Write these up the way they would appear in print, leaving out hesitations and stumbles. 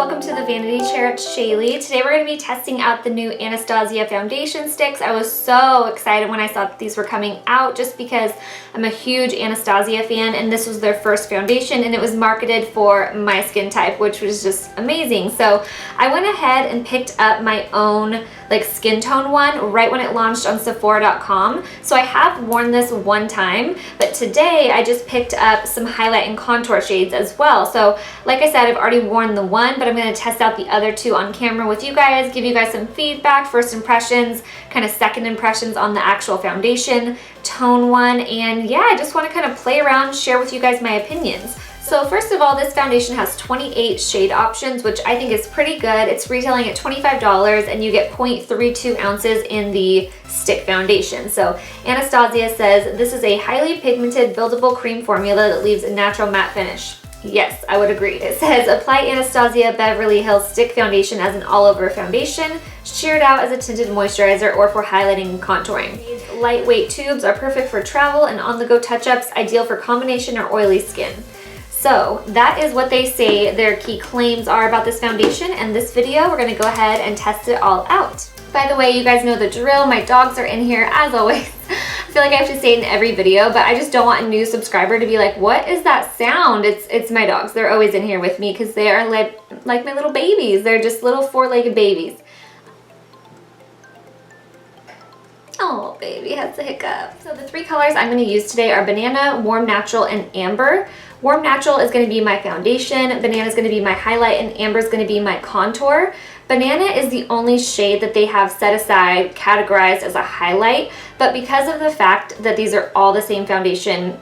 welcome to the Vanity Chair. It's Shaylee. Today we're going to be testing out the new Anastasia foundation sticks. I was so excited when I saw that these were coming out just because I'm a huge Anastasia fan and this was their first foundation and it was marketed for my skin type, which was just amazing. So I went ahead and picked up my own skin tone one right when it launched on Sephora.com. So I have worn this one time, but today I just picked up some highlight and contour shades as well. So like I said, I've already worn the one, but I'm going to test out the other two on camera with you guys, give you guys some feedback, first impressions, kind of second impressions on the actual foundation tone one, and yeah, I just want to kind of play around, share with you guys my opinions. So first of all, this foundation has 28 shade options, which I think is pretty good. It's retailing at $25 and you get 0.32 ounces in the stick foundation. So Anastasia says this is a highly pigmented buildable cream formula that leaves a natural matte finish. Yes, I would agree. It says apply Anastasia Beverly Hills Stick Foundation as an all-over foundation, sheared out as a tinted moisturizer or for highlighting and contouring. These lightweight tubes are perfect for travel and on-the-go touch-ups, ideal for combination or oily skin. So that is what they say their key claims are about this foundation, and this video we're going to go ahead and test it all out. By the way, you guys know the drill. My dogs are in here as always. I feel like I have to say it in every video, but I just don't want a new subscriber to be like, what is that sound? It's my dogs. They're always in here with me because they are like my little babies. They're just little four-legged babies. Oh, baby has a hiccup. So the three colors I'm going to use today are Banana, Warm Natural, and Amber. Warm Natural is going to be my foundation, Banana is going to be my highlight, and Amber is going to be my contour. Banana is the only shade that they have set aside, categorized as a highlight, but because of the fact that these are all the same foundation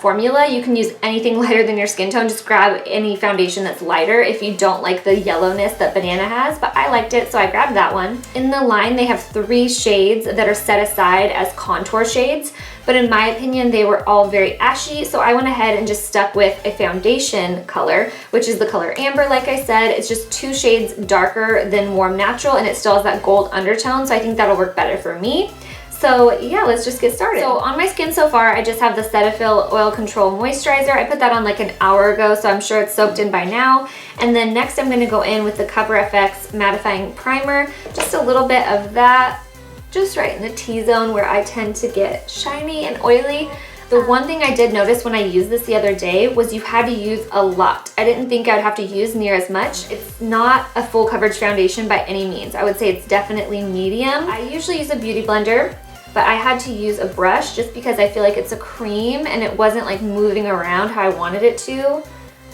formula, you can use anything lighter than your skin tone. Just grab any foundation that's lighter if you don't like the yellowness that Banana has, but I liked it, so I grabbed that one. In the line, they have 3 shades that are set aside as contour shades, but in my opinion, they were all very ashy, so I went ahead and just stuck with a foundation color, which is the color Amber. Like I said, it's just 2 shades darker than Warm Natural, and it still has that gold undertone, so I think that'll work better for me. So yeah, let's just get started. So on my skin so far, I just have the Cetaphil Oil Control Moisturizer. I put that on like an hour ago, so I'm sure it's soaked in by now. And then next I'm gonna go in with the Cover FX Mattifying Primer. Just a little bit of that, just right in the T-zone where I tend to get shiny and oily. The one thing I did notice when I used this the other day was you had to use a lot. I didn't think I would have to use near as much. It's not a full coverage foundation by any means. I would say it's definitely medium. I usually use a beauty blender, but I had to use a brush just because I feel like it's a cream and it wasn't like moving around how I wanted it to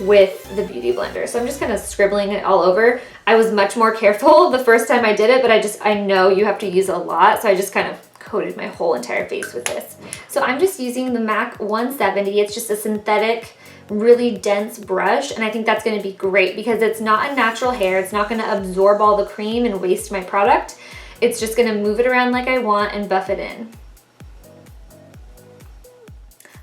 with the beauty blender. So I'm just kind of scribbling it all over. I was much more careful the first time I did it, but I know you have to use a lot, so I just kind of coated my whole entire face with this. So I'm just using the MAC 170. It's just a synthetic, really dense brush, and I think that's going to be great because it's not a natural hair. It's not going to absorb all the cream and waste my product. It's just going to move it around like I want and buff it in.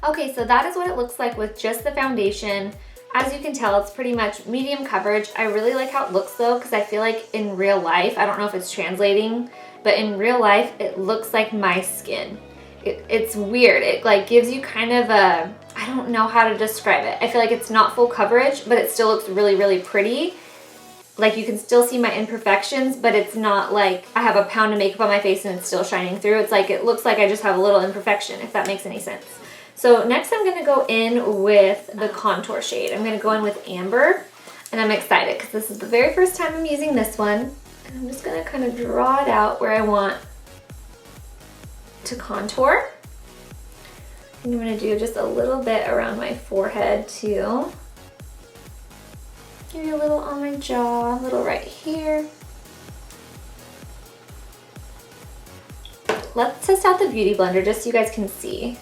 Okay, so that is what it looks like with just the foundation. As you can tell, it's pretty much medium coverage. I really like how it looks though, because I feel like in real life, I don't know if it's translating, but in real life, it looks like my skin. It's weird. It like gives you kind of a, I don't know how to describe it. I feel like it's not full coverage, but it still looks really, really pretty. Like you can still see my imperfections, but it's not like I have a pound of makeup on my face and it's still shining through. It's like, it looks like I just have a little imperfection, if that makes any sense. So next I'm gonna go in with the contour shade. I'm gonna go in with Amber, and I'm excited because this is the very first time I'm using this one. And I'm just gonna kind of draw it out where I want to contour. And I'm gonna do just a little bit around my forehead too. Maybe a little on my jaw, a little right here. Let's test out the Beauty Blender just so you guys can see.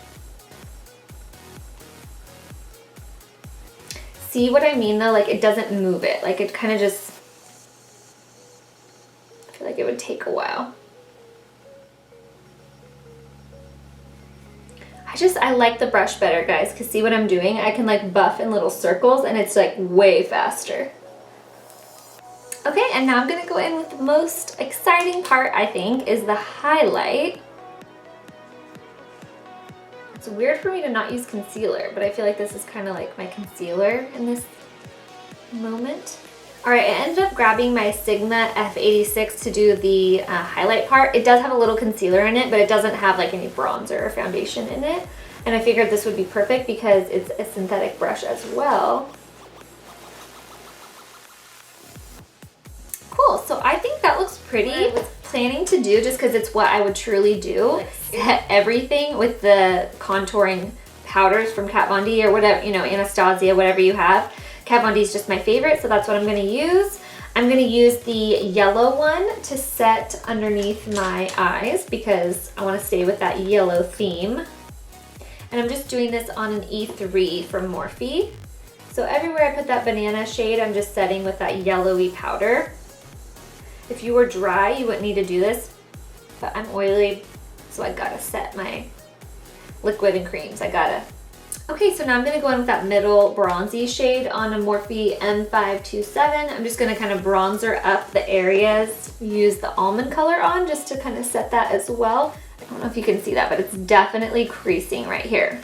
See what I mean though? Like it doesn't move it. Like it kind of just, I feel like it would take a while. I like the brush better, guys, because see what I'm doing? I can like buff in little circles and it's like way faster. Okay, and now I'm gonna go in with the most exciting part, I think, is the highlight. It's weird for me to not use concealer, but I feel like this is kind of like my concealer in this moment. All right, I ended up grabbing my Sigma F86 to do the highlight part. It does have a little concealer in it, but it doesn't have like any bronzer or foundation in it. And I figured this would be perfect because it's a synthetic brush as well. Cool, so I think that looks pretty. What I was planning to do, just because it's what I would truly do, set everything with the contouring powders from Kat Von D or whatever, you know, Anastasia, whatever you have. Kat Von D is just my favorite, so that's what I'm going to use. I'm going to use the yellow one to set underneath my eyes because I want to stay with that yellow theme. And I'm just doing this on an E3 from Morphe. So everywhere I put that banana shade, I'm just setting with that yellowy powder. If you were dry, you wouldn't need to do this, but I'm oily, so I gotta set my liquid and creams. I gotta. Okay, so now I'm gonna go in with that middle bronzy shade on a Morphe M527. I'm just gonna kind of bronzer up the areas, use the almond color on just to kind of set that as well. I don't know if you can see that, but it's definitely creasing right here,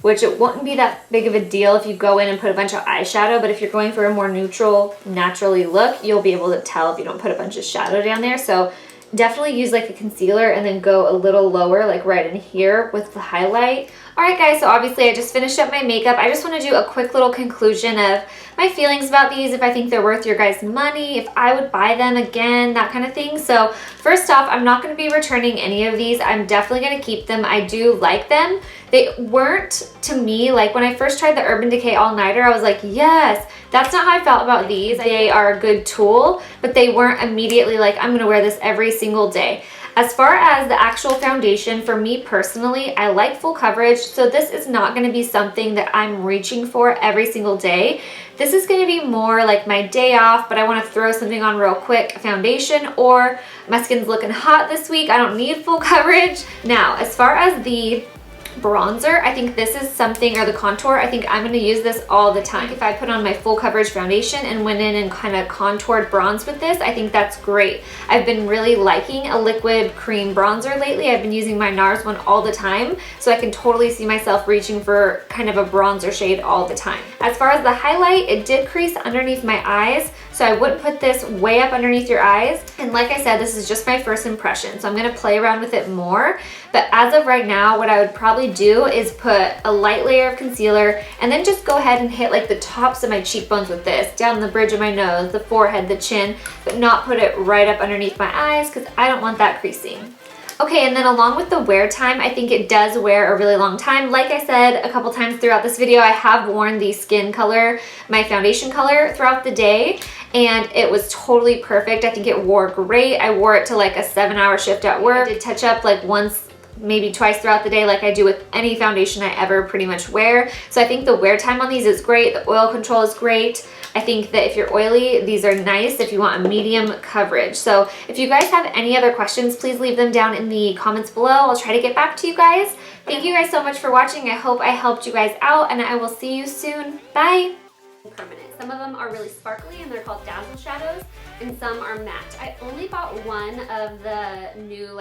which it wouldn't be that big of a deal if you go in and put a bunch of eyeshadow, but if you're going for a more neutral, naturally look, you'll be able to tell if you don't put a bunch of shadow down there. So definitely use like a concealer and then go a little lower, like right in here with the highlight. All right guys, so obviously I just finished up my makeup. I just want to do a quick little conclusion of my feelings about these, if I think they're worth your guys' money, if I would buy them again, that kind of thing. So first off, I'm not going to be returning any of these. I'm definitely going to keep them. I do like them. They weren't, to me, like when I first tried the Urban Decay All-Nighter, I was like, yes, that's not how I felt about these. They are a good tool, but they weren't immediately like, I'm going to wear this every single day. As far as the actual foundation, for me personally, I like full coverage, so this is not going to be something that I'm reaching for every single day. This is going to be more like my day off, but I want to throw something on real quick, foundation, or my skin's looking hot this week, I don't need full coverage. Now, as far as the bronzer, I think this is something, or the contour, I think I'm going to use this all the time. If I put on my full coverage foundation and went in and kind of contoured bronze with this, I think that's great. I've been really liking a liquid cream bronzer lately. I've been using my NARS one all the time, so I can totally see myself reaching for kind of a bronzer shade all the time. As far as the highlight, it did crease underneath my eyes, so I wouldn't put this way up underneath your eyes. And like I said, this is just my first impression, so I'm going to play around with it more. But as of right now, what I would probably do is put a light layer of concealer and then just go ahead and hit like the tops of my cheekbones with this, down the bridge of my nose, the forehead, the chin, but not put it right up underneath my eyes because I don't want that creasing. Okay, and then along with the wear time, I think it does wear a really long time. Like I said a couple times throughout this video, I have worn the skin color, my foundation color throughout the day, and it was totally perfect. I think it wore great. I wore it to like a 7-hour shift at work. I did touch up like once, maybe twice throughout the day, like I do with any foundation I ever pretty much wear. So I think the wear time on these is great. The oil control is great. I think that if you're oily, these are nice if you want a medium coverage. So if you guys have any other questions, please leave them down in the comments below. I'll try to get back to you guys. Thank you guys so much for watching. I hope I helped you guys out, and I will see you soon. Bye. Permanent. Some of them are really sparkly and they're called dazzle shadows, and some are matte. I only bought one of the new